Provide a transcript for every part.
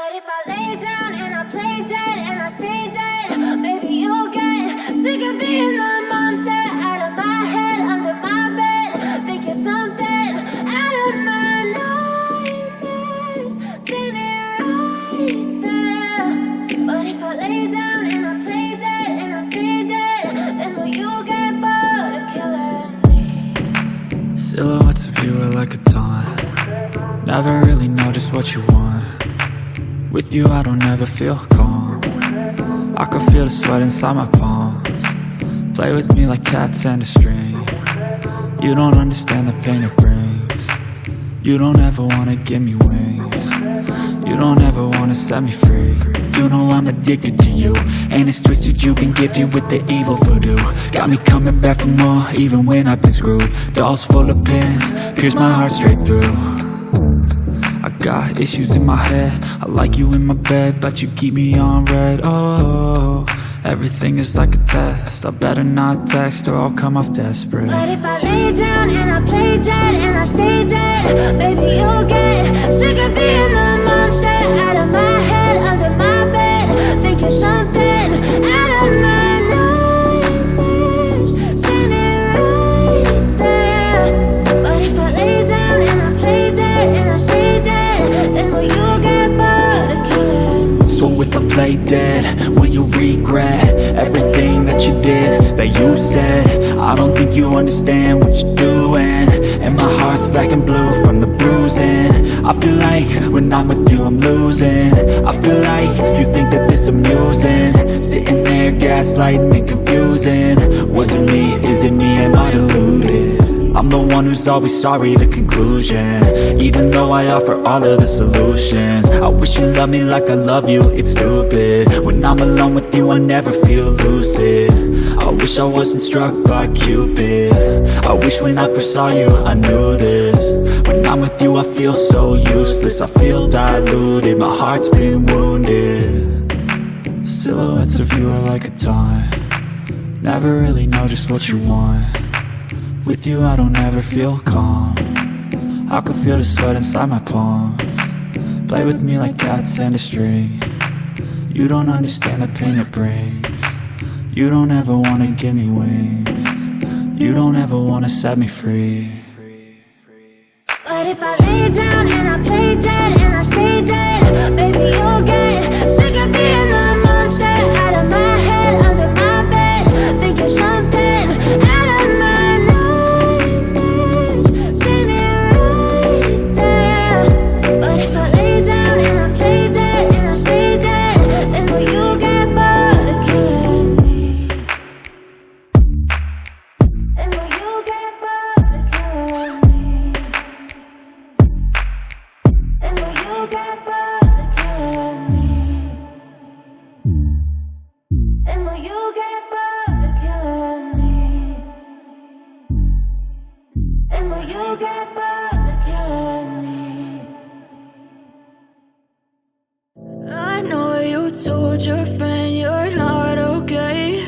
But if I lay down and I play dead and I stay dead, maybe you'll get sick of being the monster out of my head, under my bed. Think you're something out of my nightmares, standing right there. But if I lay down and I play dead and I stay dead, then will you get bored of killing me? Silhouettes of you are like a taunt. Never really know just what you want. With you I don't ever feel calm. I can feel the sweat inside my palms. Play with me like cats and a string. You don't understand the pain it brings. You don't ever wanna give me wings. You don't ever wanna set me free. You know I'm addicted to you, and it's twisted, you've been gifted with the evil voodoo. Got me coming back for more, even when I've been screwed. Dolls full of pins, pierce my heart straight through. I got issues in my head, I like you in my bed, but you keep me on red. Oh, everything is like a test, I better not text or I'll come off desperate. But if I lay down and I play dead and I stay dead, maybe you'll get sick of being the monster out of my head, under my bed. Think you're something out of my nightmares, standing right there. But if I lay down and I play dead and I stay dead, then will you get bored of killing me? So if I play dead, will you regret everything that you did, that you said? I don't think you understand what you're doing, and my heart's black and blue from the bruising. I feel like when I'm with you I'm losing. I feel like you think that this amusing, sitting there gaslighting and confusing. Was it me? Is it me? Am I deluded? I'm the one who's always sorry, the conclusion, even though I offer all of the solutions. I wish you loved me like I love you, it's stupid. When I'm alone with you I never feel lucid. I wish I wasn't struck by Cupid. I wish when I first saw you I knew this. When I'm with you I feel so useless, I feel diluted, my heart's been wounded. Silhouettes of you are like a taunt. Never really know just what you want. With you I don't ever feel calm. I can feel the sweat inside my palms. Play with me like cats and a string. You don't understand the pain it brings. You don't ever wanna give me wings. You don't ever wanna set me free. But if I lay down and I play dead and I stay dead, maybe you'll get sick of being the monster out of my head, under my bed. Think you're something out of my nightmares, standing right there. But if I lay down and I play dead and I stay dead, then will you get bored of killing me? Then will you get bored of killing me? And will you get bored of killing me? And will you get bored of killing me? And will you get bored of killing me? I know you told your friend you're not okay,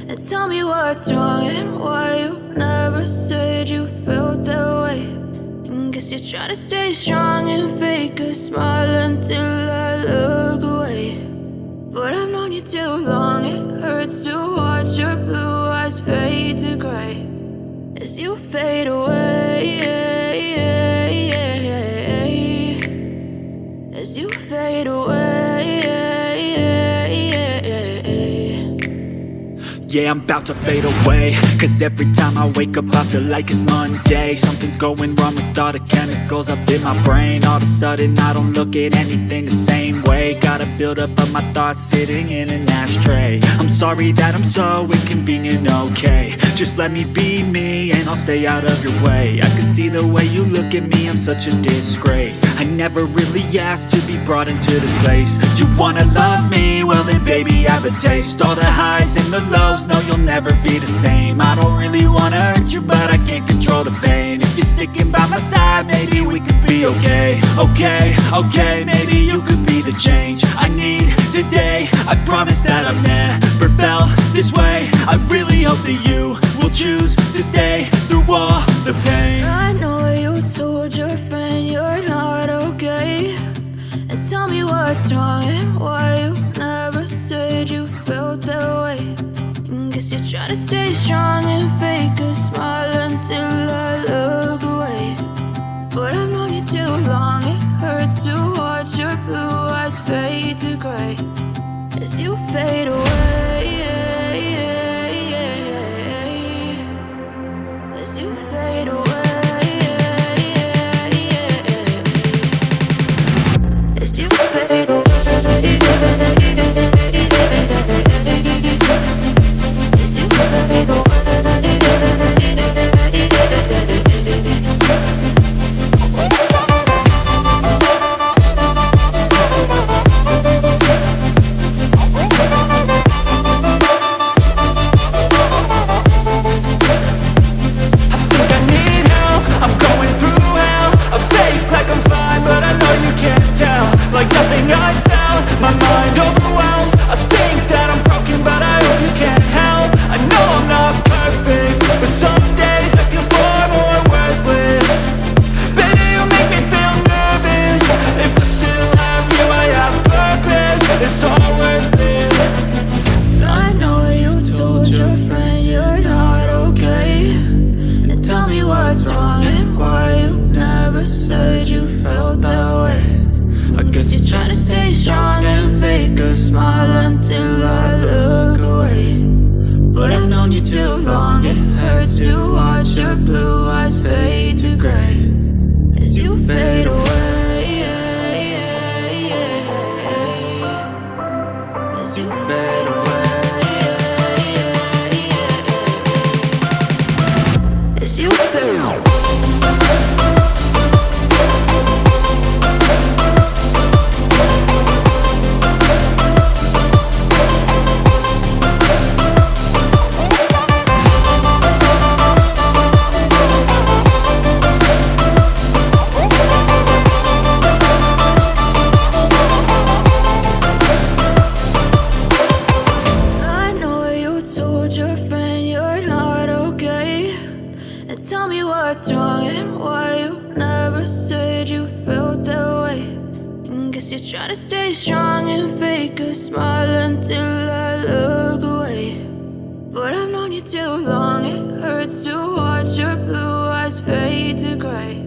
and tell me what's wrong and why you never said you felt that way. And guess you're trying to stay strong and fake a smile until I look away. But I've known you too long, it hurts to watch your blue eyes fade to gray as you fade away, as you fade away. Yeah, I'm about to fade away, cause every time I wake up I feel like it's Monday. Something's going wrong with all the chemicals up in my brain. All of a sudden I don't look at anything the same way. Got a buildup of my thoughts sitting in an ashtray. I'm sorry that I'm so inconvenient, okay. Just let me be me and I'll stay out of your way. I can see the way you look at me, I'm such a disgrace. I never really asked to be brought into this place. You wanna love me? Well then baby I have a taste. All the highs and the lows, no you'll never be the same. I don't really wanna hurt you but I can't control the pain. If you're sticking by my side maybe we could be okay. Okay, maybe you could be the change I need today. I promise that I've never felt this way. I really hope that you will choose to stay through all the pain. I know you told your friend you're not okay, and tell me what what's wrong and why you never said you felt that way. Guess you're trying to stay strong and fake a smile until I look away. But I've known you too long, it hurts to watch your blue eyes fade to gray as you fade away. As you fade away. As you fade away. Like nothing I found, my mind overwhelms. I think that I'm broken, but I hope you can't help. I know I'm not perfect, but some days I feel far more worthless. Baby, you make me feel nervous. If I still have you, I have purpose. It's all worth it. I know you told your friend you're not okay, and tell me what's wrong and why you never said you felt that way. I guess you're trying to stay strong and fake a smile until I look away. But I've known you too long, it hurts to watch your blue eyes fade to gray as you fade away. As you fade away. As you fade away. Tell me what's wrong and why you never said you felt that way. Guess you're trying to stay strong and fake a smile until I look away. But I've known you too long, it hurts to watch your blue eyes fade to gray.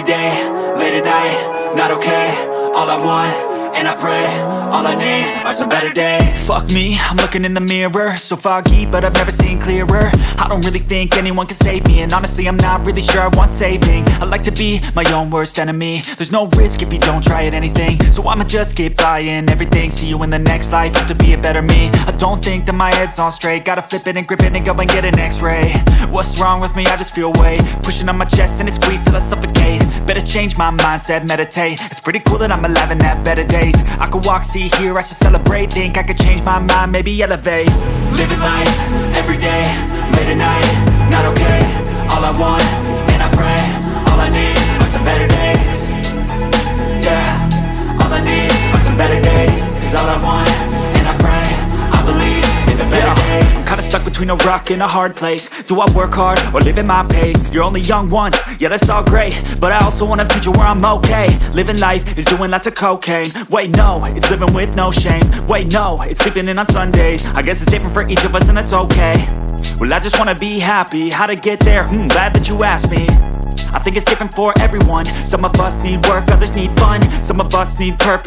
day, late at night, not okay. All I want, and I pray, all I need are some better days. Fuck me, I'm looking in the mirror, so foggy, but I've never seen clearer. I don't really think anyone can save me, and honestly I'm not really sure I want saving. I like to be my own worst enemy. There's no risk if you don't try at anything, so I'ma just keep buying everything. See you in the next life, have to be a better me. I don't think that my head's on straight, gotta flip it and grip it and go and get an x-ray. What's wrong with me? I just feel weight pushing on my chest and it squeezes till I suffocate. Better change my mindset, meditate. It's pretty cool that I'm alive and have better days. I could walk, see, hear, I should celebrate. Think I could change my mind, maybe elevate. Living life, every day, late at night, not okay. All I want, and I pray, all I need are some better days. Yeah, all I need are some better days. Cause all I want, and I pray, I believe in the better days. I'm kinda stuck between a rock and a hard place. Do I work hard or live at my pace? You're only young once, yeah that's all great, but I also want a future where I'm okay. Living life is doing lots of cocaine. Wait no, it's living with no shame. Wait no, it's sleeping in on Sundays. I guess it's different for each of us and that's okay. Well I just wanna be happy, how to get there? Glad that you asked me. I think it's different for everyone. Some of us need work, others need fun. Some of us need purpose.